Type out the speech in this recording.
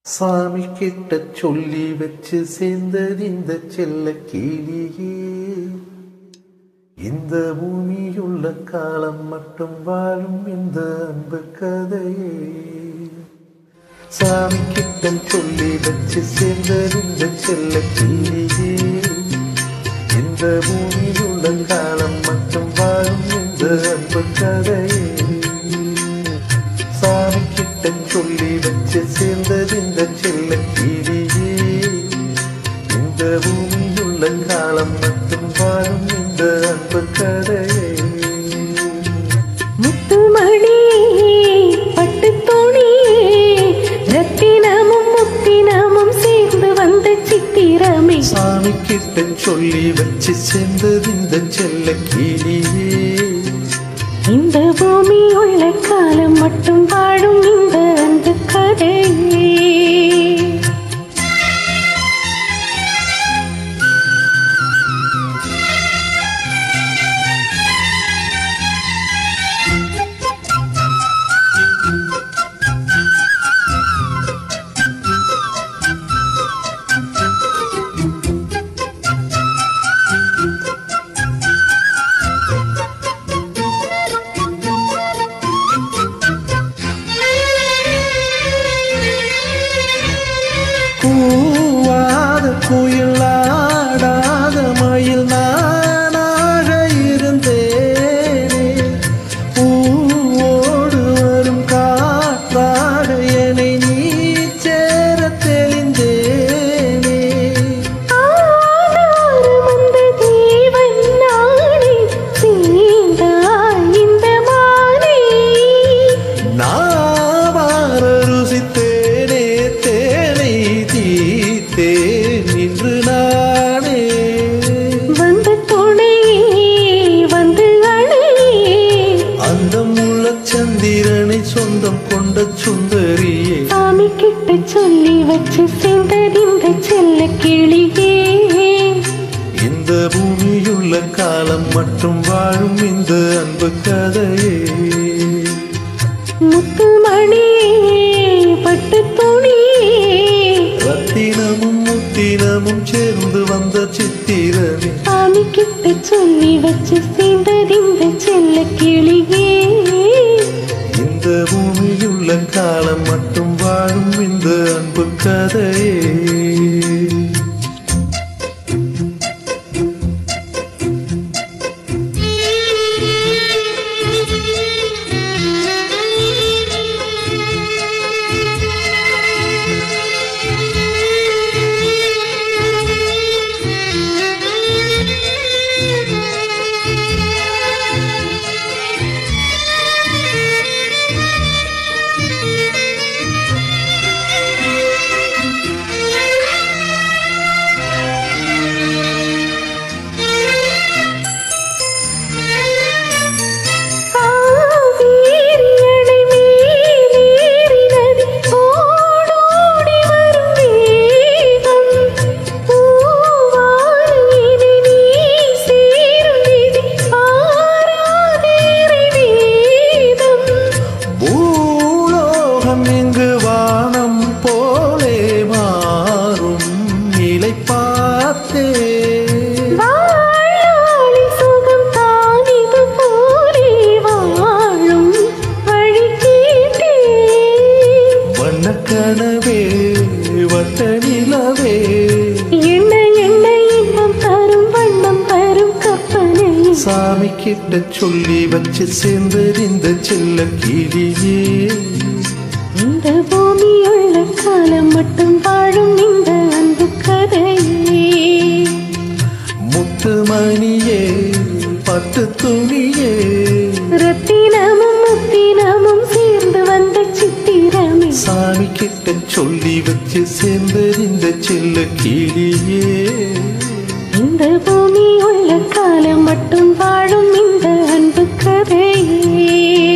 சாமி கிட்ட சொல்லி வச்சு சேர்ந்தது இந்த செல்ல கிளியே. இந்த பூமியுள்ள காலம் மட்டும் வாழும் இந்த அன்பு கதையே. சாமி கிட்ட சொல்லி வச்சு சேர்ந்தது இந்த செல்ல கிளியே. இந்த பூமியுள்ள காலம் மட்டும் வாழும் இந்த அன்பு கதையே. சாமி கிட்ட சொல்லி வச்சு சேர்ந்தது இந்த செல்ல கிளியே. இந்த பூமியுள்ள காலம் மட்டும் வாழும் இந்த அன்பு கதையே. முத்துமணி பட்டு துணியே, ரத்தினமும் முத்தினமும் சேர்ந்து வந்த சித்திரமே. சாமி கிட்ட சொல்லி வச்சு சேர்ந்தது இந்த செல்ல கிளியே. இந்த பூமி உள்ள காலம் மட்டும் வாழும் இந்த அன்பு கதையே. கூவாத குயிலாடாத மயில் நானாக இருந்தேனே. பூவோடு வரும் காற்றாக என்னை நீ சேர தெளிந்தேனே. அந்த தேவன் நானே, சீந்தாய் இந்த மானே. நாவார ருசித்தேனே தேனை தீத்தேன் இன்று நானே. வந்த துணையே வந்து அணையே, அந்த முள்ளச்சந்திரனை சொந்தம் கொண்ட சுந்தரியே. சாமி கிட்ட சொல்லி வச்சு சேர்ந்தது இந்த செல்ல கிளியே. இந்த பூமியுள்ள காலம் மட்டும் வாழும் இந்த அன்பு கதையே. முத்துமணியே பட்டு துணியே, ரத்தினமும் முத்தினமும் சேர்ந்து வந்த சித்திரமே. சாமி கிட்ட சொல்லி வச்சு சேர்ந்தது இந்த செல்ல கிளியே. இந்த பூமியுள்ள காலம் மட்டும் வாழும் இந்த அன்பு கதையே. இங்கு வானம் போலே மாறும் நிலை பார்த்தே. சுகம் தான் இது போலே வாழும் வழி கேட்டே. வண்ணக்கனவே வட்ட நிலவே, என்ன என்ன இன்பம் தரும் வண்ணம் தரும் கற்பனை. சாமி கிட்ட சொல்லி வச்சு சேர்ந்தது இந்த செல்ல கிளியே. இந்த பூமியுள்ள காலம் மட்டும் வாழும் இந்த அன்பு கதையே. முத்துமணியே பட்டு துணியே, ரத்தினமும் முத்தினமும் சேர்ந்து வந்த சித்திரமே. சாமி கிட்ட சொல்லி வச்சு சேர்ந்தது இந்த செல்ல கிளியே. இந்த பூமியுள்ள காலம் மட்டும் வாழும் இந்த அன்பு கதையே.